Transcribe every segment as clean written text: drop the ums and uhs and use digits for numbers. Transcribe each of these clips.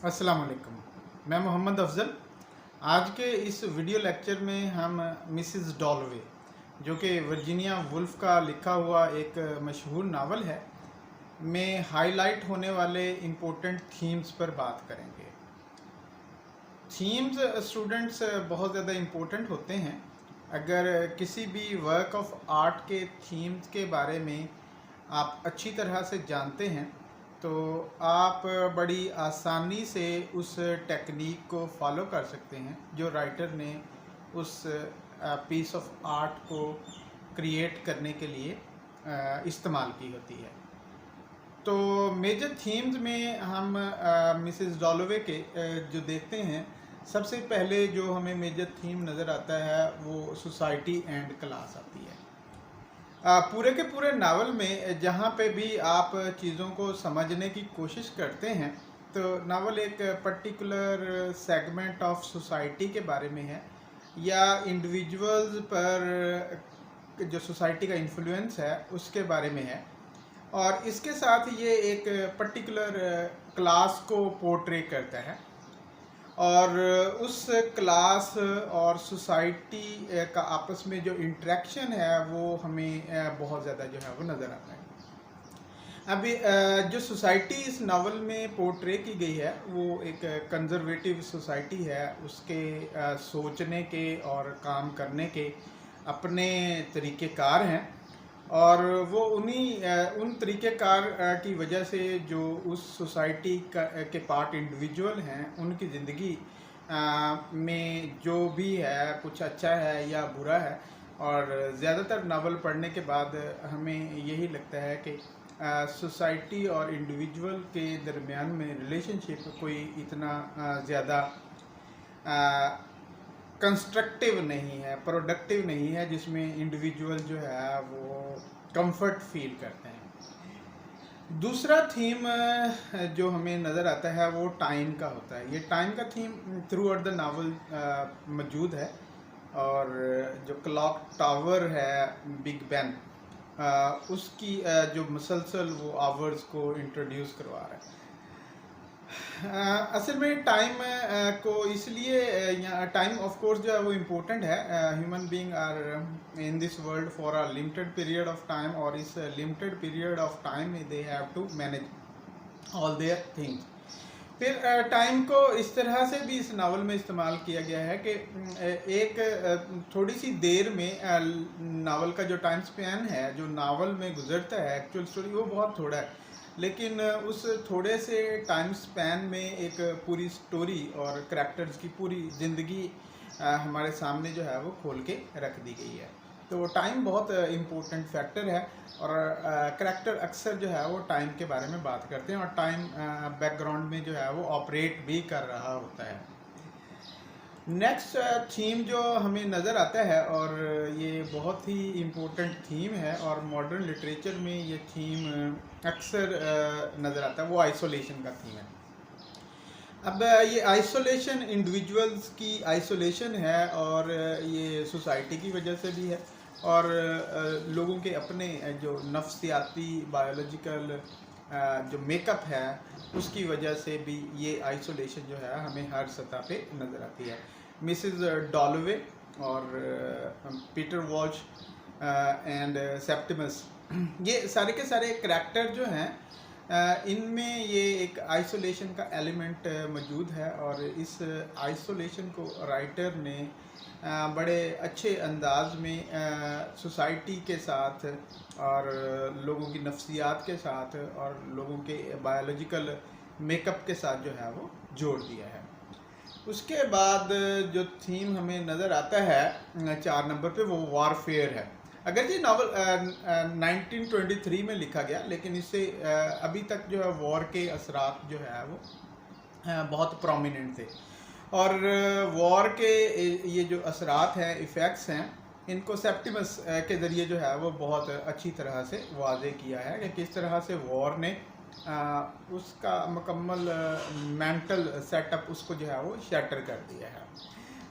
अस्सलाम वालेकुम। मैं मोहम्मद अफजल। आज के इस वीडियो लेक्चर में हम मिसेस डॉलवे, जो कि वर्जीनिया वुल्फ का लिखा हुआ एक मशहूर नावल है, में हाईलाइट होने वाले इम्पोर्टेंट थीम्स पर बात करेंगे। थीम्स स्टूडेंट्स बहुत ज़्यादा इम्पोर्टेंट होते हैं। अगर किसी भी वर्क ऑफ आर्ट के थीम्स के बारे में आप अच्छी तरह से जानते हैं तो आप बड़ी आसानी से उस टेक्निक को फॉलो कर सकते हैं जो राइटर ने उस पीस ऑफ आर्ट को क्रिएट करने के लिए इस्तेमाल की होती है। तो मेजर थीम्स में हम मिसेस डॉलोवे के जो देखते हैं, सबसे पहले जो हमें मेजर थीम नज़र आता है वो सोसाइटी एंड क्लास आती है। पूरे के पूरे नावल में जहाँ पे भी आप चीज़ों को समझने की कोशिश करते हैं तो नावल एक पर्टिकुलर सेगमेंट ऑफ सोसाइटी के बारे में है या इंडिविजुअल्स पर जो सोसाइटी का इन्फ्लुएंस है उसके बारे में है, और इसके साथ ये एक पर्टिकुलर क्लास को पोर्ट्रे करता है और उस क्लास और सोसाइटी का आपस में जो इंटरेक्शन है वो हमें बहुत ज़्यादा जो है वो नज़र आता है। अभी जो सोसाइटी इस नावल में पोर्ट्रे की गई है वो एक कंजर्वेटिव सोसाइटी है। उसके सोचने के और काम करने के अपने तरीक़ेकार हैं और वो उन तरीक़ेकार की वजह से जो उस सोसाइटी के पार्ट इंडिविजुअल हैं उनकी ज़िंदगी में जो भी है कुछ अच्छा है या बुरा है। और ज़्यादातर नावल पढ़ने के बाद हमें यही लगता है कि सोसाइटी और इंडिविजुअल के दरमियान में रिलेशनशिप कोई इतना ज़्यादा कंस्ट्रक्टिव नहीं है, प्रोडक्टिव नहीं है, जिसमें इंडिविजुअल जो है वो कंफर्ट फील करते हैं। दूसरा थीम जो हमें नज़र आता है वो टाइम का होता है। ये टाइम का theme through out the novel मौजूद है और जो क्लॉक टावर है बिग बैन, उसकी जो मुसलसल वो आवर्स को इंट्रोड्यूस करवा रहा है। असल में टाइम को इसलिए यहाँ टाइम ऑफ कोर्स जो है वो इम्पोर्टेंट है। Human being are in this world for a limited period of time, और इस लिमिटेड पीरियड ऑफ टाइम में they have to manage all their things. फिर टाइम को इस तरह से भी इस नावल में इस्तेमाल किया गया है कि एक थोड़ी सी देर में नावल का जो टाइम स्पैन है जो नावल में गुजरता है एक्चुअल स्टोरी वो बहुत थोड़ा है, लेकिन उस थोड़े से टाइम स्पैन में एक पूरी स्टोरी और करैक्टर्स की पूरी ज़िंदगी हमारे सामने जो है वो खोल के रख दी गई है। तो टाइम बहुत इम्पोर्टेंट फैक्टर है और करैक्टर अक्सर जो है वो टाइम के बारे में बात करते हैं और टाइम बैकग्राउंड में जो है वो ऑपरेट भी कर रहा होता है। नेक्स्ट थीम जो हमें नज़र आता है और ये बहुत ही इम्पोर्टेंट थीम है और मॉडर्न लिटरेचर में ये थीम अक्सर नज़र आता है, वो आइसोलेशन का थीम है। अब ये आइसोलेशन इंडिविजुअल्स की आइसोलेशन है और ये सोसाइटी की वजह से भी है और लोगों के अपने जो नफ्सियाती बायोलॉजिकल जो मेकअप है उसकी वजह से भी ये आइसोलेशन जो है हमें हर सतह पे नज़र आती है। मिसेस डॉलोवे और पीटर वॉल्श एंड सेप्टिमस, ये सारे के सारे करैक्टर जो हैं इनमें ये एक आइसोलेशन का एलिमेंट मौजूद है और इस आइसोलेशन को राइटर ने बड़े अच्छे अंदाज में सोसाइटी के साथ और लोगों की नफ्सियात के साथ और लोगों के बायोलॉजिकल मेकअप के साथ जो है वो जोड़ दिया है। उसके बाद जो थीम हमें नज़र आता है 4 नंबर पे वो वॉरफेयर है। अगर ये नावल 1923 में लिखा गया, लेकिन इससे अभी तक जो है वॉर के असरात जो है वो बहुत प्रोमिनेंट थे और वॉर के ये जो असरात हैं, इफ़ेक्ट्स हैं, इनको सेप्टिमस के ज़रिए जो है वो बहुत अच्छी तरह से वाज़े किया है कि किस तरह से वॉर ने उसका मुकम्मल मेंटल सेटअप उसको जो है वो शैटर कर दिया है।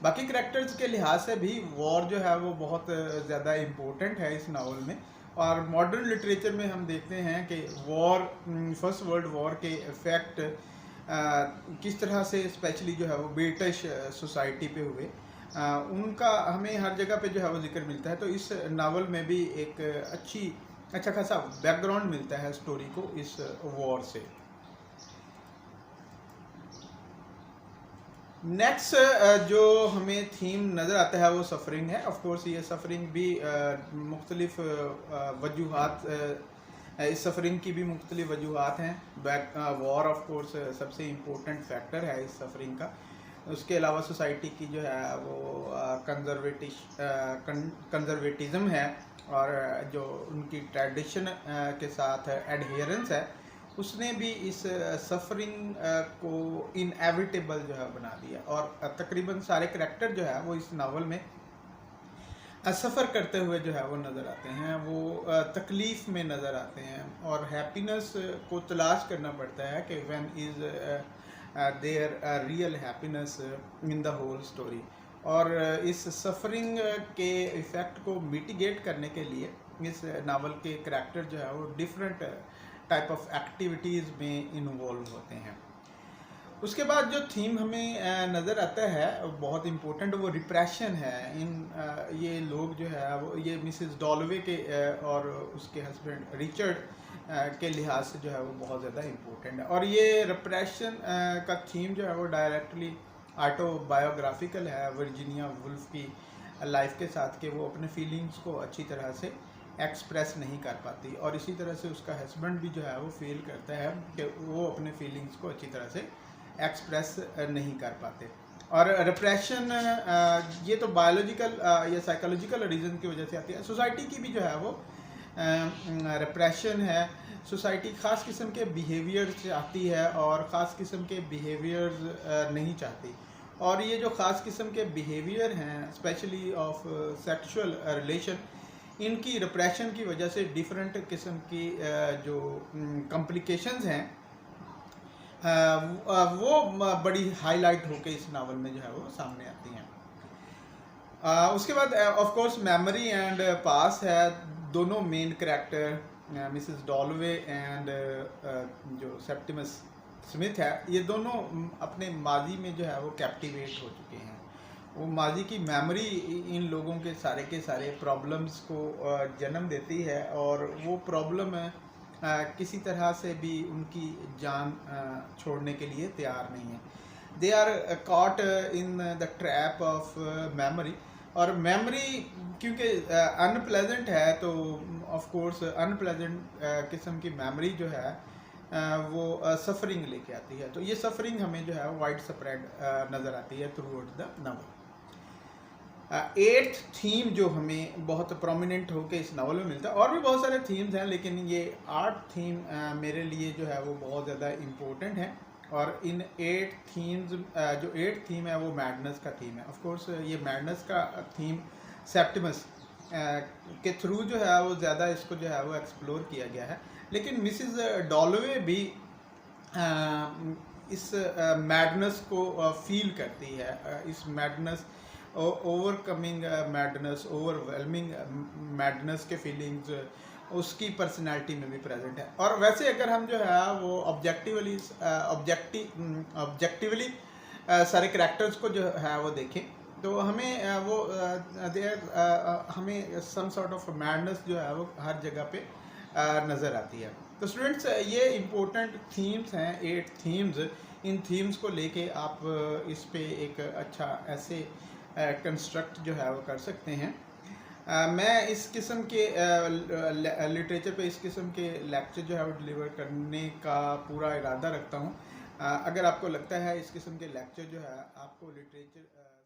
बाकी करैक्टर्स के लिहाज से भी वॉर जो है वो बहुत ज़्यादा इम्पोर्टेंट है इस नावल में और मॉडर्न लिटरेचर में हम देखते हैं कि वॉर, फर्स्ट वर्ल्ड वॉर के इफ़ेक्ट किस तरह से स्पेशली जो है वो ब्रिटिश सोसाइटी पे हुए, उनका हमें हर जगह पे जो है वो जिक्र मिलता है। तो इस नावल में भी एक अच्छा खासा बैकग्राउंड मिलता है स्टोरी को इस वॉर से। नेक्स्ट जो हमें थीम नज़र आता है वो सफ़रिंग है। ऑफ कोर्स ये सफ़रिंग भी मुख्तलिफ वजूहात, इस सफ़रिंग की भी मुख्तलिफ वजूहात हैं। वॉर ऑफ कोर्स सबसे इम्पोर्टेंट फैक्टर है इस सफ़रिंग का। उसके अलावा सोसाइटी की जो है वो कंजर्वेटिज़म है, और जो उनकी ट्रेडिशन के साथ एडहेरेंस है, उसने भी इस सफ़रिंग को इनएविटेबल जो है बना दिया। और तकरीबन सारे करैक्टर जो है वो इस नावल में सफ़र करते हुए जो है वो नज़र आते हैं, वो तकलीफ़ में नज़र आते हैं, और हैप्पीनेस को तलाश करना पड़ता है कि when is there real happiness in the whole story. और इस सफ़रिंग के इफ़ेक्ट को मिटिगेट करने के लिए इस नावल के करैक्टर जो है वो डिफरेंट टाइप ऑफ एक्टिविटीज़ में इन्वॉल्व होते हैं। उसके बाद जो थीम हमें नज़र आता है बहुत इम्पोर्टेंट, वो रिप्रेशन है। ये लोग जो है वो ये मिसेस डॉलवे के और उसके हस्बैंड रिचर्ड के लिहाज से जो है वो बहुत ज़्यादा इम्पोर्टेंट है। और ये रिप्रेशन का थीम जो है वो डायरेक्टली ऑटोबायोग्राफिकल है वर्जीनिया वुल्फ की लाइफ के साथ, कि वो अपने फीलिंग्स को अच्छी तरह से एक्सप्रेस नहीं कर पाती, और इसी तरह से उसका हस्बैंड भी जो है वो फील करता है कि वो अपने फीलिंग्स को अच्छी तरह से एक्सप्रेस नहीं कर पाते। और रिप्रेशन ये तो बायोलॉजिकल या साइकोलॉजिकल रीज़न की वजह से आती है। सोसाइटी की भी जो है वो रिप्रेशन है। सोसाइटी ख़ास किस्म के बिहेवियर से आती है और ख़ास किस्म के बिहेवियर्स नहीं चाहती। और ये जो ख़ास किस्म के बिहेवियर हैं स्पेशली ऑफ सेक्सुअल रिलेशन, इनकी रिप्रेशन की वजह से डिफरेंट किस्म की जो कॉम्प्लिकेशंस हैं वो बड़ी हाईलाइट होकर इस नावल में जो है वो सामने आती हैं। उसके बाद ऑफ कोर्स मेमोरी एंड पास है। दोनों main character Mrs Dalloway and जो सेप्टिमस स्मिथ है, ये दोनों अपने माजी में जो है वो कैप्टिवेट हो चुके हैं। वो माजी की मेमोरी इन लोगों के सारे प्रॉब्लम्स को जन्म देती है, और वो प्रॉब्लम किसी तरह से भी उनकी जान छोड़ने के लिए तैयार नहीं है। They are caught in the trap of memory. और मेमोरी क्योंकि अनप्लेजेंट है, तो ऑफ कोर्स अनप्लेजेंट किस्म की मेमोरी जो है वो सफ़रिंग लेके आती है। तो ये सफ़रिंग हमें जो है वाइड स्प्रेड नज़र आती है through out the novel. Eighth theme जो हमें बहुत प्रोमिनेंट होकर इस नावल में मिलता है, और भी बहुत सारे थीम्स हैं, लेकिन ये 8 थीम मेरे लिए जो है वो बहुत ज़्यादा इम्पोर्टेंट है। और इन 8 थीम्स जो 8 थीम है वो मैडनेस का थीम है। ऑफ कोर्स ये मैडनेस का थीम सेप्टिमस के थ्रू जो है वो ज़्यादा इसको जो है वो एक्सप्लोर किया गया है, लेकिन मिसिस डॉलवे भी इस मैडनेस को फील करती है। इस madness, overcoming madness, overwhelming madness के फीलिंग्स उसकी पर्सनालिटी में भी प्रेजेंट है। और वैसे अगर हम जो है वो ऑब्जेक्टिवली सारे करैक्टर्स को जो है वो देखें, तो हमें वो हमें सम सॉर्ट ऑफ मैडनेस जो है वो हर जगह पे नज़र आती है। तो स्टूडेंट्स, ये इम्पोर्टेंट थीम्स हैं 8 थीम्स। इन थीम्स को लेके आप इस पे एक अच्छा ऐसे कंस्ट्रक्ट जो है वो कर सकते हैं। मैं इस किस्म के लिटरेचर पे इस किस्म के लेक्चर जो है वो डिलीवर करने का पूरा इरादा रखता हूँ। अगर आपको लगता है इस किस्म के लेक्चर जो है आपको लिटरेचर